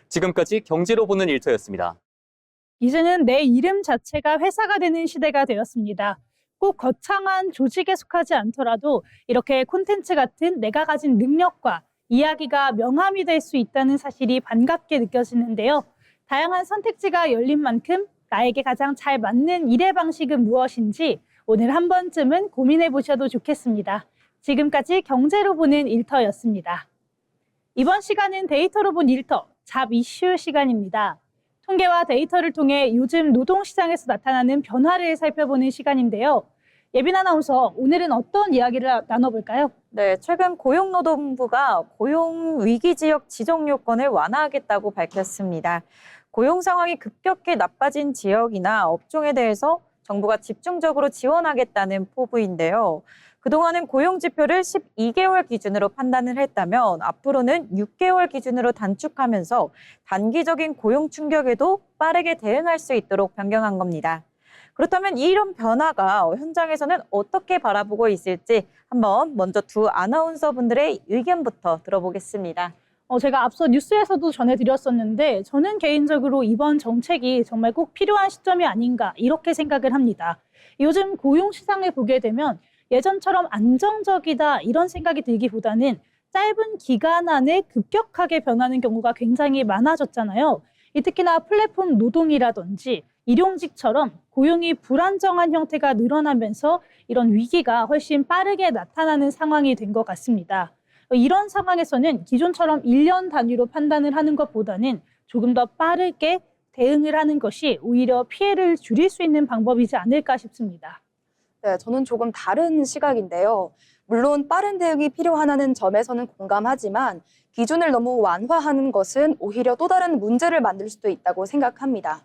지금까지 경제로 보는 일터였습니다. 이제는 내 이름 자체가 회사가 되는 시대가 되었습니다. 꼭 거창한 조직에 속하지 않더라도 이렇게 콘텐츠 같은 내가 가진 능력과 이야기가 명함이 될 수 있다는 사실이 반갑게 느껴지는데요. 다양한 선택지가 열린 만큼 나에게 가장 잘 맞는 일의 방식은 무엇인지 오늘 한 번쯤은 고민해 보셔도 좋겠습니다. 지금까지 경제로 보는 일터였습니다. 이번 시간은 데이터로 본 일터, 잡 이슈 시간입니다. 통계와 데이터를 통해 요즘 노동시장에서 나타나는 변화를 살펴보는 시간인데요. 예빈 아나운서, 오늘은 어떤 이야기를 나눠볼까요? 네, 최근 고용노동부가 고용위기지역 지정 요건을 완화하겠다고 밝혔습니다. 고용 상황이 급격히 나빠진 지역이나 업종에 대해서 정부가 집중적으로 지원하겠다는 포부인데요. 그동안은 고용 지표를 12개월 기준으로 판단을 했다면 앞으로는 6개월 기준으로 단축하면서 단기적인 고용 충격에도 빠르게 대응할 수 있도록 변경한 겁니다. 그렇다면 이런 변화가 현장에서는 어떻게 바라보고 있을지 한번 먼저 두 아나운서분들의 의견부터 들어보겠습니다. 제가 앞서 뉴스에서도 전해드렸었는데 저는 개인적으로 이번 정책이 정말 꼭 필요한 시점이 아닌가 이렇게 생각을 합니다. 요즘 고용 시장을 보게 되면 예전처럼 안정적이다 이런 생각이 들기보다는 짧은 기간 안에 급격하게 변하는 경우가 굉장히 많아졌잖아요. 특히나 플랫폼 노동이라든지 일용직처럼 고용이 불안정한 형태가 늘어나면서 이런 위기가 훨씬 빠르게 나타나는 상황이 된 것 같습니다. 이런 상황에서는 기존처럼 1년 단위로 판단을 하는 것보다는 조금 더 빠르게 대응을 하는 것이 오히려 피해를 줄일 수 있는 방법이지 않을까 싶습니다. 네, 저는 조금 다른 시각인데요. 물론 빠른 대응이 필요하다는 점에서는 공감하지만 기준을 너무 완화하는 것은 오히려 또 다른 문제를 만들 수도 있다고 생각합니다.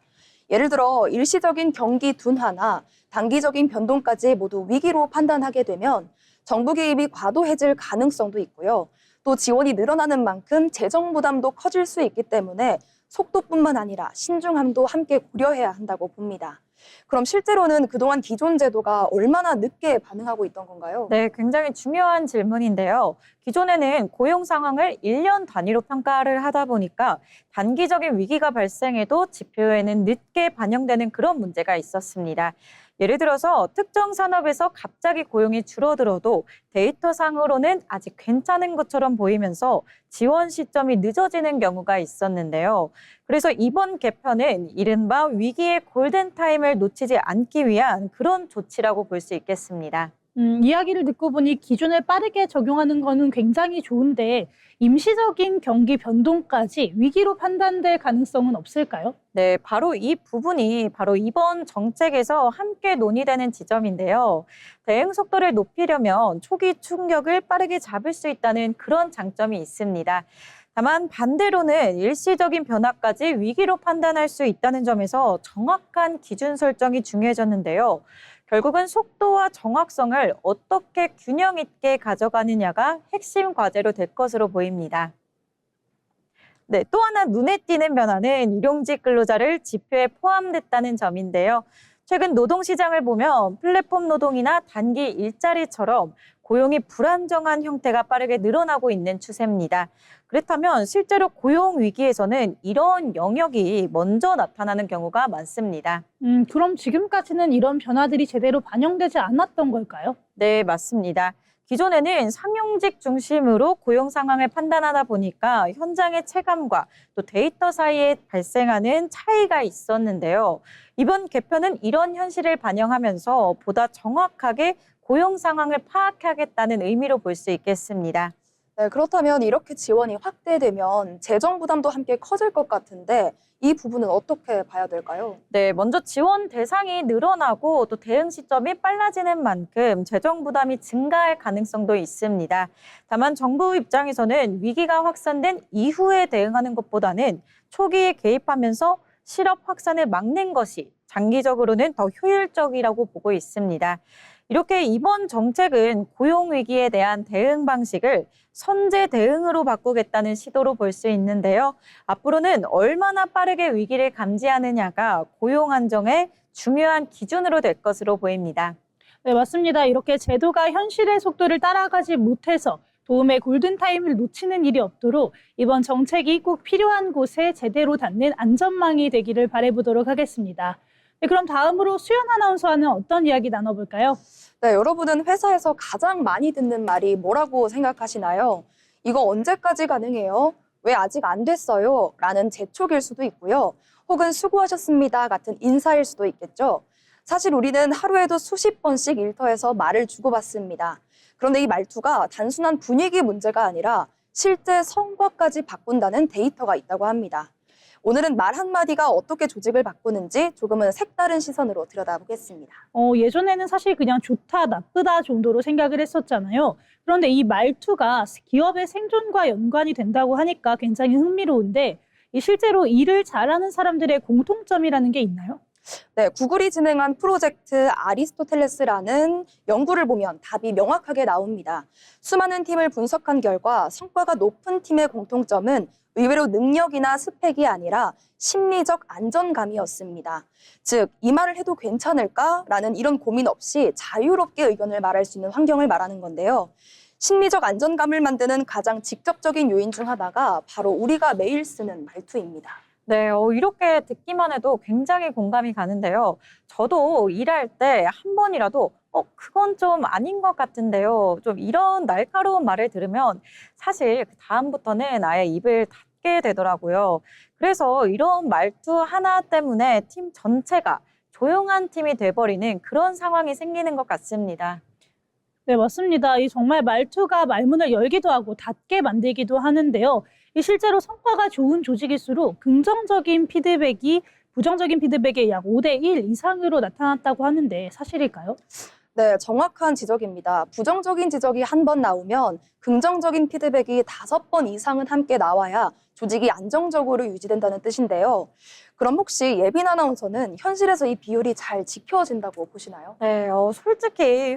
예를 들어 일시적인 경기 둔화나 단기적인 변동까지 모두 위기로 판단하게 되면 정부 개입이 과도해질 가능성도 있고요. 또 지원이 늘어나는 만큼 재정 부담도 커질 수 있기 때문에 속도뿐만 아니라 신중함도 함께 고려해야 한다고 봅니다. 그럼 실제로는 그동안 기존 제도가 얼마나 늦게 반응하고 있던 건가요? 네, 굉장히 중요한 질문인데요. 기존에는 고용 상황을 1년 단위로 평가를 하다 보니까 단기적인 위기가 발생해도 지표에는 늦게 반영되는 그런 문제가 있었습니다. 예를 들어서 특정 산업에서 갑자기 고용이 줄어들어도 데이터상으로는 아직 괜찮은 것처럼 보이면서 지원 시점이 늦어지는 경우가 있었는데요. 그래서 이번 개편은 이른바 위기의 골든타임을 놓치지 않기 위한 그런 조치라고 볼 수 있겠습니다. 이야기를 듣고 보니 기준을 빠르게 적용하는 거는 굉장히 좋은데 임시적인 경기 변동까지 위기로 판단될 가능성은 없을까요? 네, 바로 이 부분이 바로 이번 정책에서 함께 논의되는 지점인데요. 대응 속도를 높이려면 초기 충격을 빠르게 잡을 수 있다는 그런 장점이 있습니다. 다만 반대로는 일시적인 변화까지 위기로 판단할 수 있다는 점에서 정확한 기준 설정이 중요해졌는데요. 결국은 속도와 정확성을 어떻게 균형 있게 가져가느냐가 핵심 과제로 될 것으로 보입니다. 네, 또 하나 눈에 띄는 변화는 일용직 근로자를 지표에 포함됐다는 점인데요. 최근 노동시장을 보면 플랫폼 노동이나 단기 일자리처럼 고용이 불안정한 형태가 빠르게 늘어나고 있는 추세입니다. 그렇다면 실제로 고용 위기에서는 이런 영역이 먼저 나타나는 경우가 많습니다. 그럼 지금까지는 이런 변화들이 제대로 반영되지 않았던 걸까요? 네, 맞습니다. 기존에는 상용직 중심으로 고용 상황을 판단하다 보니까 현장의 체감과 또 데이터 사이에 발생하는 차이가 있었는데요. 이번 개편은 이런 현실을 반영하면서 보다 정확하게 고용 상황을 파악하겠다는 의미로 볼 수 있겠습니다. 네, 그렇다면 이렇게 지원이 확대되면 재정 부담도 함께 커질 것 같은데 이 부분은 어떻게 봐야 될까요? 네, 먼저 지원 대상이 늘어나고 또 대응 시점이 빨라지는 만큼 재정 부담이 증가할 가능성도 있습니다. 다만 정부 입장에서는 위기가 확산된 이후에 대응하는 것보다는 초기에 개입하면서 실업 확산을 막는 것이 장기적으로는 더 효율적이라고 보고 있습니다. 이렇게 이번 정책은 고용 위기에 대한 대응 방식을 선제 대응으로 바꾸겠다는 시도로 볼 수 있는데요. 앞으로는 얼마나 빠르게 위기를 감지하느냐가 고용 안정의 중요한 기준으로 될 것으로 보입니다. 네, 맞습니다. 이렇게 제도가 현실의 속도를 따라가지 못해서 도움의 골든타임을 놓치는 일이 없도록 이번 정책이 꼭 필요한 곳에 제대로 닿는 안전망이 되기를 바라보도록 하겠습니다. 네, 그럼 다음으로 수연 아나운서와는 어떤 이야기 나눠볼까요? 네, 여러분은 회사에서 가장 많이 듣는 말이 뭐라고 생각하시나요? 이거 언제까지 가능해요? 왜 아직 안 됐어요? 라는 재촉일 수도 있고요. 혹은 수고하셨습니다 같은 인사일 수도 있겠죠. 사실 우리는 하루에도 수십 번씩 일터에서 말을 주고받습니다. 그런데 이 말투가 단순한 분위기 문제가 아니라 실제 성과까지 바꾼다는 데이터가 있다고 합니다. 오늘은 말 한마디가 어떻게 조직을 바꾸는지 조금은 색다른 시선으로 들여다보겠습니다. 예전에는 사실 그냥 좋다, 나쁘다 정도로 생각을 했었잖아요. 그런데 이 말투가 기업의 생존과 연관이 된다고 하니까 굉장히 흥미로운데 실제로 일을 잘하는 사람들의 공통점이라는 게 있나요? 네, 구글이 진행한 프로젝트 아리스토텔레스라는 연구를 보면 답이 명확하게 나옵니다. 수많은 팀을 분석한 결과 성과가 높은 팀의 공통점은 의외로 능력이나 스펙이 아니라 심리적 안정감이었습니다. 즉, 이 말을 해도 괜찮을까라는 이런 고민 없이 자유롭게 의견을 말할 수 있는 환경을 말하는 건데요. 심리적 안정감을 만드는 가장 직접적인 요인 중 하나가 바로 우리가 매일 쓰는 말투입니다. 네, 이렇게 듣기만 해도 굉장히 공감이 가는데요. 저도 일할 때 한 번이라도 그건 좀 아닌 것 같은데요. 좀 이런 날카로운 말을 들으면 사실 그 다음부터는 아예 입을 닫게 되더라고요. 그래서 이런 말투 하나 때문에 팀 전체가 조용한 팀이 돼버리는 그런 상황이 생기는 것 같습니다. 네, 맞습니다. 이 정말 말투가 말문을 열기도 하고 닫게 만들기도 하는데요. 이 실제로 성과가 좋은 조직일수록 긍정적인 피드백이 부정적인 피드백의 약 5대1 이상으로 나타났다고 하는데 사실일까요? 네, 정확한 지적입니다. 부정적인 지적이 한 번 나오면 긍정적인 피드백이 5번 이상은 함께 나와야 조직이 안정적으로 유지된다는 뜻인데요. 그럼 혹시 예빈 아나운서는 현실에서 이 비율이 잘 지켜진다고 보시나요? 네, 솔직히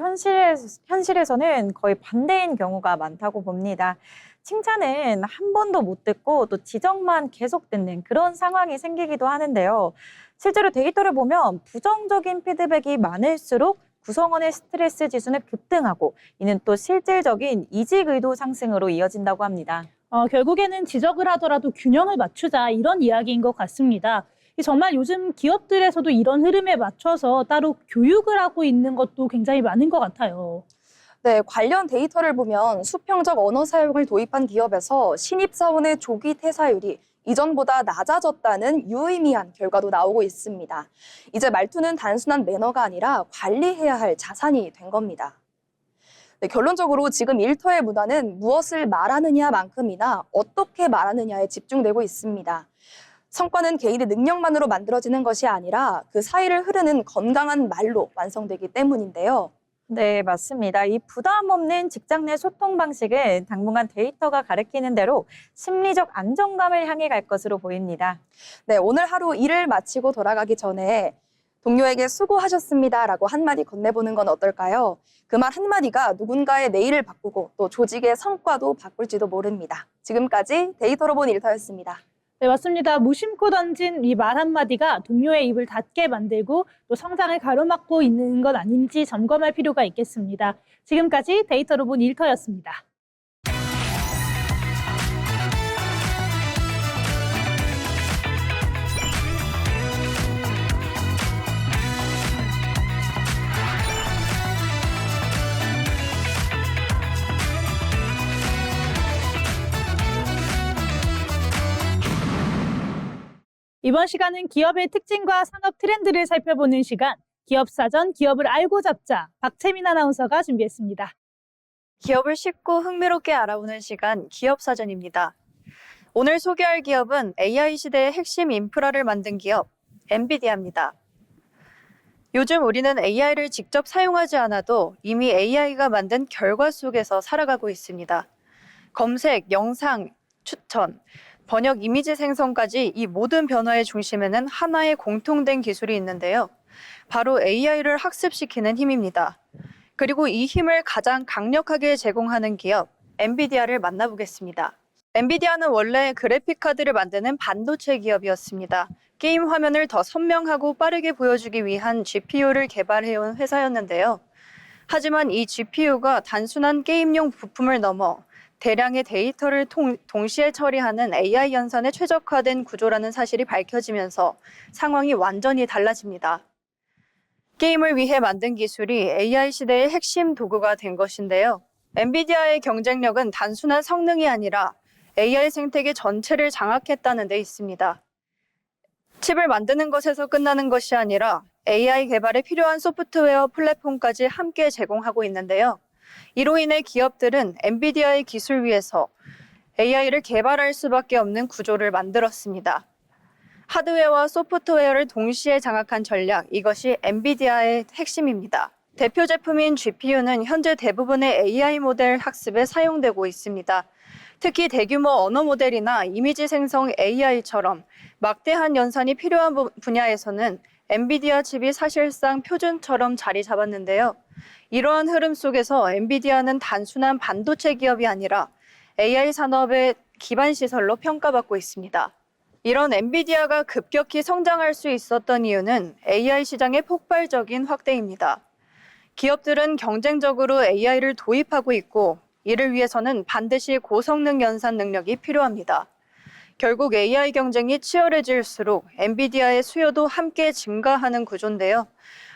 현실에서는 거의 반대인 경우가 많다고 봅니다. 칭찬은 한 번도 못 듣고 또 지적만 계속 듣는 그런 상황이 생기기도 하는데요. 실제로 데이터를 보면 부정적인 피드백이 많을수록 구성원의 스트레스 지수는 급등하고 이는 또 실질적인 이직 의도 상승으로 이어진다고 합니다. 결국에는 지적을 하더라도 균형을 맞추자 이런 이야기인 것 같습니다. 정말 요즘 기업들에서도 이런 흐름에 맞춰서 따로 교육을 하고 있는 것도 굉장히 많은 것 같아요. 네, 관련 데이터를 보면 수평적 언어 사용을 도입한 기업에서 신입사원의 조기 퇴사율이 이전보다 낮아졌다는 유의미한 결과도 나오고 있습니다. 이제 말투는 단순한 매너가 아니라 관리해야 할 자산이 된 겁니다. 네, 결론적으로 지금 일터의 문화는 무엇을 말하느냐만큼이나 어떻게 말하느냐에 집중되고 있습니다. 성과는 개인의 능력만으로 만들어지는 것이 아니라 그 사이를 흐르는 건강한 말로 완성되기 때문인데요. 네, 맞습니다. 이 부담 없는 직장 내 소통 방식은 당분간 데이터가 가리키는 대로 심리적 안정감을 향해 갈 것으로 보입니다. 네, 오늘 하루 일을 마치고 돌아가기 전에 동료에게 수고하셨습니다라고 한마디 건네보는 건 어떨까요? 그 말 한마디가 누군가의 내일을 바꾸고 또 조직의 성과도 바꿀지도 모릅니다. 지금까지 데이터로 본 일터였습니다. 네, 맞습니다. 무심코 던진 이 말 한마디가 동료의 입을 닫게 만들고 또 성장을 가로막고 있는 건 아닌지 점검할 필요가 있겠습니다. 지금까지 데이터로 본 일터였습니다. 이번 시간은 기업의 특징과 산업 트렌드를 살펴보는 시간, 기업사전 기업을 알고 잡자, 박채민 아나운서가 준비했습니다. 기업을 쉽고 흥미롭게 알아보는 시간, 기업사전입니다. 오늘 소개할 기업은 AI 시대의 핵심 인프라를 만든 기업, 엔비디아입니다. 요즘 우리는 AI를 직접 사용하지 않아도 이미 AI가 만든 결과 속에서 살아가고 있습니다. 검색, 영상, 추천, 번역 이미지 생성까지 이 모든 변화의 중심에는 하나의 공통된 기술이 있는데요. 바로 AI를 학습시키는 힘입니다. 그리고 이 힘을 가장 강력하게 제공하는 기업, 엔비디아를 만나보겠습니다. 엔비디아는 원래 그래픽카드를 만드는 반도체 기업이었습니다. 게임 화면을 더 선명하고 빠르게 보여주기 위한 GPU를 개발해온 회사였는데요. 하지만 이 GPU가 단순한 게임용 부품을 넘어 대량의 데이터를 동시에 처리하는 AI 연산에 최적화된 구조라는 사실이 밝혀지면서 상황이 완전히 달라집니다. 게임을 위해 만든 기술이 AI 시대의 핵심 도구가 된 것인데요. 엔비디아의 경쟁력은 단순한 성능이 아니라 AI 생태계 전체를 장악했다는 데 있습니다. 칩을 만드는 것에서 끝나는 것이 아니라 AI 개발에 필요한 소프트웨어 플랫폼까지 함께 제공하고 있는데요. 이로 인해 기업들은 엔비디아의 기술 위에서 AI를 개발할 수밖에 없는 구조를 만들었습니다. 하드웨어와 소프트웨어를 동시에 장악한 전략, 이것이 엔비디아의 핵심입니다. 대표 제품인 GPU는 현재 대부분의 AI 모델 학습에 사용되고 있습니다. 특히 대규모 언어 모델이나 이미지 생성 AI처럼 막대한 연산이 필요한 분야에서는 엔비디아 칩이 사실상 표준처럼 자리 잡았는데요. 이러한 흐름 속에서 엔비디아는 단순한 반도체 기업이 아니라 AI 산업의 기반 시설로 평가받고 있습니다. 이런 엔비디아가 급격히 성장할 수 있었던 이유는 AI 시장의 폭발적인 확대입니다. 기업들은 경쟁적으로 AI를 도입하고 있고 이를 위해서는 반드시 고성능 연산 능력이 필요합니다. 결국 AI 경쟁이 치열해질수록 엔비디아의 수요도 함께 증가하는 구조인데요.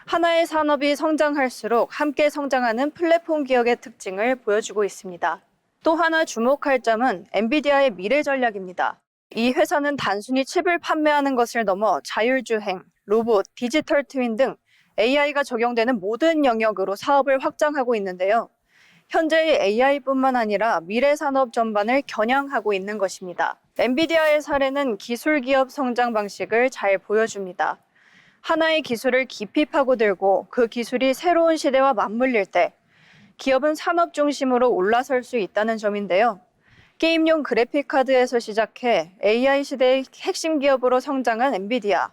하나의 산업이 성장할수록 함께 성장하는 플랫폼 기업의 특징을 보여주고 있습니다. 또 하나 주목할 점은 엔비디아의 미래 전략입니다. 이 회사는 단순히 칩을 판매하는 것을 넘어 자율주행, 로봇, 디지털 트윈 등 AI가 적용되는 모든 영역으로 사업을 확장하고 있는데요. 현재의 AI뿐만 아니라 미래 산업 전반을 겨냥하고 있는 것입니다. 엔비디아의 사례는 기술 기업 성장 방식을 잘 보여줍니다. 하나의 기술을 깊이 파고들고 그 기술이 새로운 시대와 맞물릴 때 기업은 산업 중심으로 올라설 수 있다는 점인데요. 게임용 그래픽카드에서 시작해 AI 시대의 핵심 기업으로 성장한 엔비디아.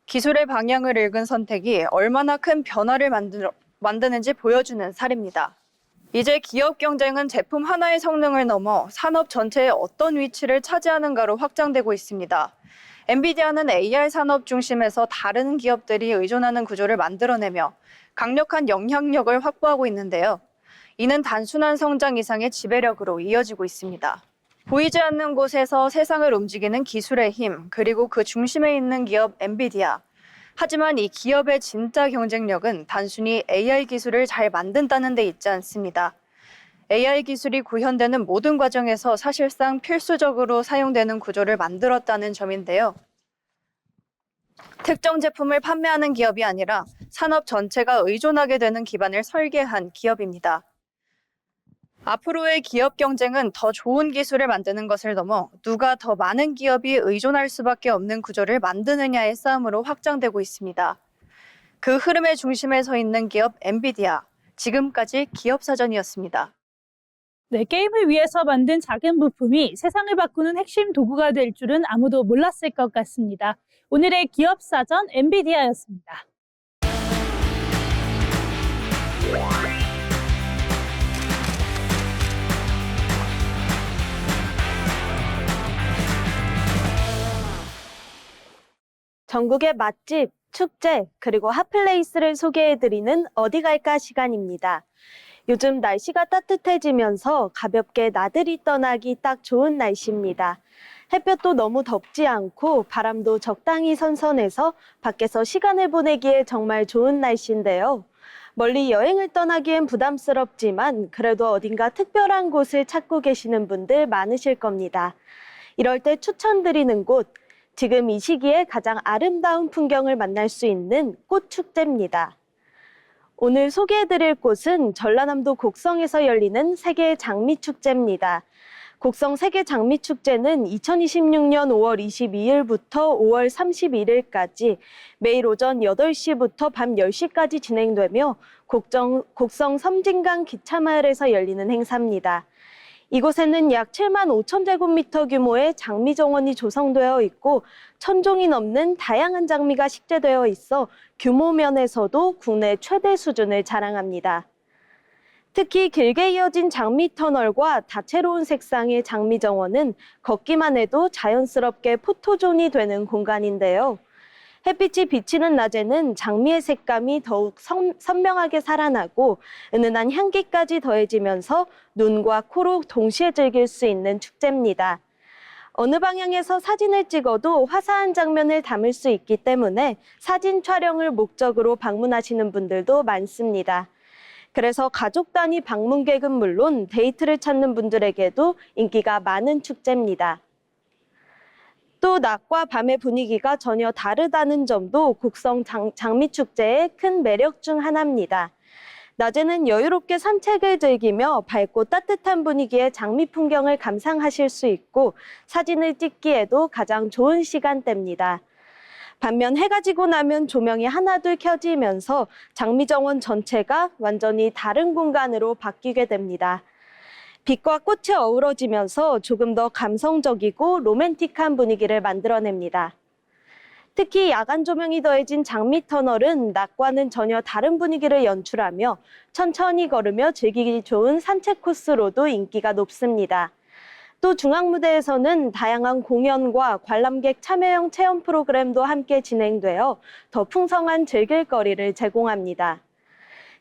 기술의 방향을 읽은 선택이 얼마나 큰 변화를 만드는지 보여주는 사례입니다. 이제 기업 경쟁은 제품 하나의 성능을 넘어 산업 전체의 어떤 위치를 차지하는가로 확장되고 있습니다. 엔비디아는 AI 산업 중심에서 다른 기업들이 의존하는 구조를 만들어내며 강력한 영향력을 확보하고 있는데요. 이는 단순한 성장 이상의 지배력으로 이어지고 있습니다. 보이지 않는 곳에서 세상을 움직이는 기술의 힘, 그리고 그 중심에 있는 기업 엔비디아. 하지만 이 기업의 진짜 경쟁력은 단순히 AI 기술을 잘 만든다는 데 있지 않습니다. AI 기술이 구현되는 모든 과정에서 사실상 필수적으로 사용되는 구조를 만들었다는 점인데요. 특정 제품을 판매하는 기업이 아니라 산업 전체가 의존하게 되는 기반을 설계한 기업입니다. 앞으로의 기업 경쟁은 더 좋은 기술을 만드는 것을 넘어 누가 더 많은 기업이 의존할 수밖에 없는 구조를 만드느냐의 싸움으로 확장되고 있습니다. 그 흐름의 중심에 서 있는 기업 엔비디아. 지금까지 기업사전이었습니다. 네, 게임을 위해서 만든 작은 부품이 세상을 바꾸는 핵심 도구가 될 줄은 아무도 몰랐을 것 같습니다. 오늘의 기업사전 엔비디아였습니다. 전국의 맛집, 축제, 그리고 핫플레이스를 소개해드리는 어디 갈까 시간입니다. 요즘 날씨가 따뜻해지면서 가볍게 나들이 떠나기 딱 좋은 날씨입니다. 햇볕도 너무 덥지 않고 바람도 적당히 선선해서 밖에서 시간을 보내기에 정말 좋은 날씨인데요. 멀리 여행을 떠나기엔 부담스럽지만 그래도 어딘가 특별한 곳을 찾고 계시는 분들 많으실 겁니다. 이럴 때 추천드리는 곳, 지금 이 시기에 가장 아름다운 풍경을 만날 수 있는 꽃축제입니다. 오늘 소개해드릴 곳은 전라남도 곡성에서 열리는 세계 장미축제입니다. 곡성 세계 장미축제는 2026년 5월 22일부터 5월 31일까지 매일 오전 8시부터 밤 10시까지 진행되며 곡성 섬진강 기차마을에서 열리는 행사입니다. 이곳에는 약 7만 5천 제곱미터 규모의 장미 정원이 조성되어 있고 1,000종이 넘는 다양한 장미가 식재되어 있어 규모 면에서도 국내 최대 수준을 자랑합니다. 특히 길게 이어진 장미 터널과 다채로운 색상의 장미 정원은 걷기만 해도 자연스럽게 포토존이 되는 공간인데요. 햇빛이 비치는 낮에는 장미의 색감이 더욱 선명하게 살아나고 은은한 향기까지 더해지면서 눈과 코로 동시에 즐길 수 있는 축제입니다. 어느 방향에서 사진을 찍어도 화사한 장면을 담을 수 있기 때문에 사진 촬영을 목적으로 방문하시는 분들도 많습니다. 그래서 가족 단위 방문객은 물론 데이트를 찾는 분들에게도 인기가 많은 축제입니다. 또 낮과 밤의 분위기가 전혀 다르다는 점도 곡성 장미축제의 큰 매력 중 하나입니다. 낮에는 여유롭게 산책을 즐기며 밝고 따뜻한 분위기의 장미 풍경을 감상하실 수 있고 사진을 찍기에도 가장 좋은 시간대입니다. 반면 해가 지고 나면 조명이 하나둘 켜지면서 장미정원 전체가 완전히 다른 공간으로 바뀌게 됩니다. 빛과 꽃이 어우러지면서 조금 더 감성적이고 로맨틱한 분위기를 만들어냅니다. 특히 야간 조명이 더해진 장미 터널은 낮과는 전혀 다른 분위기를 연출하며 천천히 걸으며 즐기기 좋은 산책 코스로도 인기가 높습니다. 또 중앙무대에서는 다양한 공연과 관람객 참여형 체험 프로그램도 함께 진행되어 더 풍성한 즐길거리를 제공합니다.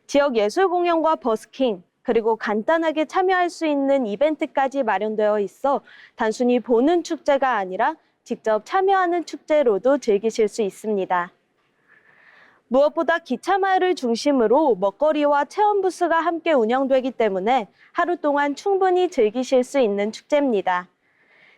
지역 예술 공연과 버스킹, 그리고 간단하게 참여할 수 있는 이벤트까지 마련되어 있어 단순히 보는 축제가 아니라 직접 참여하는 축제로도 즐기실 수 있습니다. 무엇보다 기차마을을 중심으로 먹거리와 체험 부스가 함께 운영되기 때문에 하루 동안 충분히 즐기실 수 있는 축제입니다.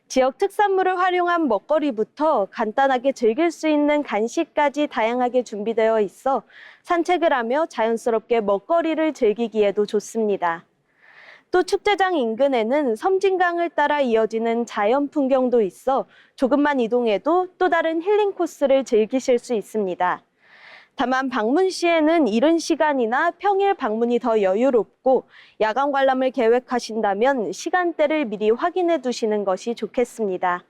지역 특산물을 활용한 먹거리부터 간단하게 즐길 수 있는 간식까지 다양하게 준비되어 있어 산책을 하며 자연스럽게 먹거리를 즐기기에도 좋습니다. 또 축제장 인근에는 섬진강을 따라 이어지는 자연 풍경도 있어 조금만 이동해도 또 다른 힐링 코스를 즐기실 수 있습니다. 다만 방문 시에는 이른 시간이나 평일 방문이 더 여유롭고 야간 관람을 계획하신다면 시간대를 미리 확인해 두시는 것이 좋겠습니다.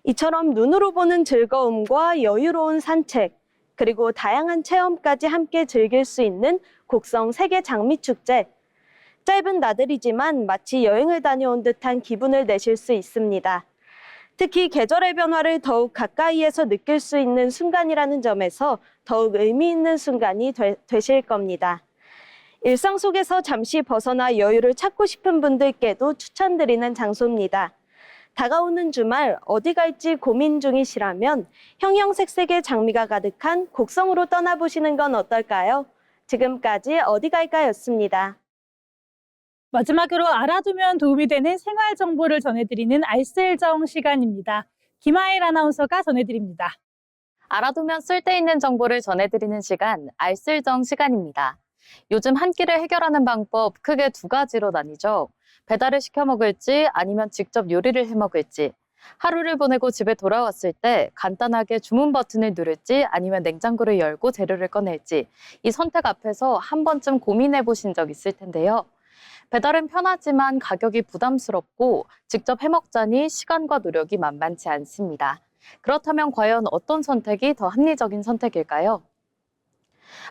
이처럼 눈으로 보는 즐거움과 여유로운 산책, 그리고 다양한 체험까지 함께 즐길 수 있는 곡성 세계 장미축제. 짧은 나들이지만 마치 여행을 다녀온 듯한 기분을 내실 수 있습니다. 특히 계절의 변화를 더욱 가까이에서 느낄 수 있는 순간이라는 점에서 더욱 의미 있는 순간이 되실 겁니다. 일상 속에서 잠시 벗어나 여유를 찾고 싶은 분들께도 추천드리는 장소입니다. 다가오는 주말 어디 갈지 고민 중이시라면 형형색색의 장미가 가득한 곡성으로 떠나보시는 건 어떨까요? 지금까지 어디 갈까였습니다. 마지막으로 알아두면 도움이 되는 생활 정보를 전해드리는 알쓸정 시간입니다. 김하일 아나운서가 전해드립니다. 알아두면 쓸데있는 정보를 전해드리는 시간, 알쓸정 시간입니다. 요즘 한 끼를 해결하는 방법 크게 두 가지로 나뉘죠. 배달을 시켜 먹을지 아니면 직접 요리를 해 먹을지, 하루를 보내고 집에 돌아왔을 때 간단하게 주문 버튼을 누를지 아니면 냉장고를 열고 재료를 꺼낼지, 이 선택 앞에서 한 번쯤 고민해 보신 적 있을 텐데요. 배달은 편하지만 가격이 부담스럽고 직접 해먹자니 시간과 노력이 만만치 않습니다. 그렇다면 과연 어떤 선택이 더 합리적인 선택일까요?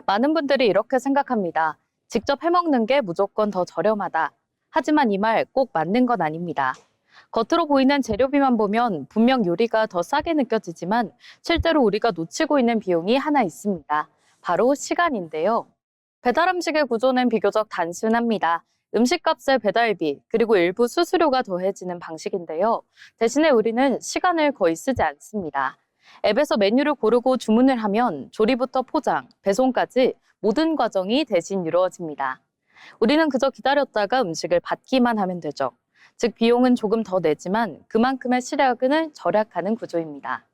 많은 분들이 이렇게 생각합니다. 직접 해먹는 게 무조건 더 저렴하다. 하지만 이 말 꼭 맞는 건 아닙니다. 겉으로 보이는 재료비만 보면 분명 요리가 더 싸게 느껴지지만 실제로 우리가 놓치고 있는 비용이 하나 있습니다. 바로 시간인데요. 배달 음식의 구조는 비교적 단순합니다. 음식값에 배달비, 그리고 일부 수수료가 더해지는 방식인데요. 대신에 우리는 시간을 거의 쓰지 않습니다. 앱에서 메뉴를 고르고 주문을 하면 조리부터 포장, 배송까지 모든 과정이 대신 이루어집니다. 우리는 그저 기다렸다가 음식을 받기만 하면 되죠. 즉 비용은 조금 더 내지만 그만큼의 시간을 절약하는 구조입니다.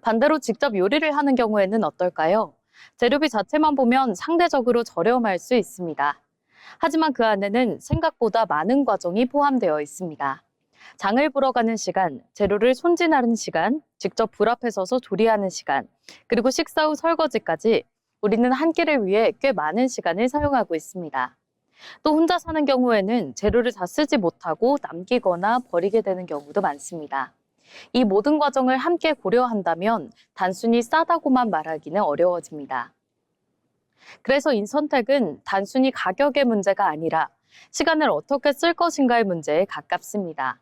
반대로 직접 요리를 하는 경우에는 어떨까요? 재료비 자체만 보면 상대적으로 저렴할 수 있습니다. 하지만 그 안에는 생각보다 많은 과정이 포함되어 있습니다. 장을 보러 가는 시간, 재료를 손질하는 시간, 직접 불 앞에 서서 조리하는 시간, 그리고 식사 후 설거지까지 우리는 한 끼를 위해 꽤 많은 시간을 사용하고 있습니다. 또 혼자 사는 경우에는 재료를 다 쓰지 못하고 남기거나 버리게 되는 경우도 많습니다. 이 모든 과정을 함께 고려한다면 단순히 싸다고만 말하기는 어려워집니다. 그래서 이 선택은 단순히 가격의 문제가 아니라 시간을 어떻게 쓸 것인가의 문제에 가깝습니다.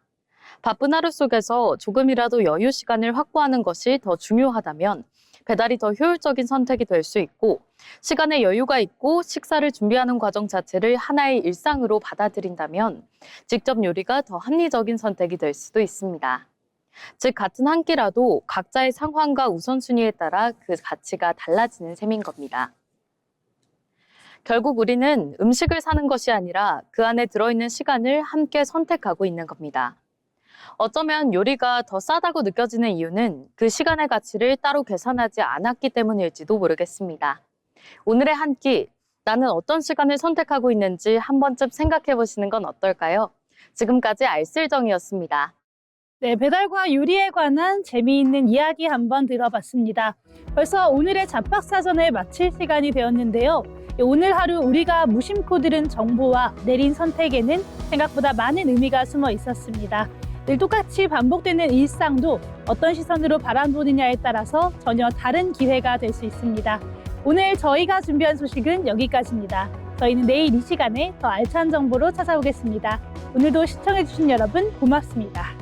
바쁜 하루 속에서 조금이라도 여유 시간을 확보하는 것이 더 중요하다면 배달이 더 효율적인 선택이 될 수 있고, 시간에 여유가 있고 식사를 준비하는 과정 자체를 하나의 일상으로 받아들인다면 직접 요리가 더 합리적인 선택이 될 수도 있습니다. 즉 같은 한 끼라도 각자의 상황과 우선순위에 따라 그 가치가 달라지는 셈인 겁니다. 결국 우리는 음식을 사는 것이 아니라 그 안에 들어있는 시간을 함께 선택하고 있는 겁니다. 어쩌면 요리가 더 싸다고 느껴지는 이유는 그 시간의 가치를 따로 계산하지 않았기 때문일지도 모르겠습니다. 오늘의 한 끼, 나는 어떤 시간을 선택하고 있는지 한 번쯤 생각해 보시는 건 어떨까요? 지금까지 알쓸정이었습니다. 네, 배달과 요리에 관한 재미있는 이야기 한번 들어봤습니다. 벌써 오늘의 잡박사전을 마칠 시간이 되었는데요. 오늘 하루 우리가 무심코 들은 정보와 내린 선택에는 생각보다 많은 의미가 숨어 있었습니다. 늘 똑같이 반복되는 일상도 어떤 시선으로 바라보느냐에 따라서 전혀 다른 기회가 될 수 있습니다. 오늘 저희가 준비한 소식은 여기까지입니다. 저희는 내일 이 시간에 더 알찬 정보로 찾아오겠습니다. 오늘도 시청해주신 여러분 고맙습니다.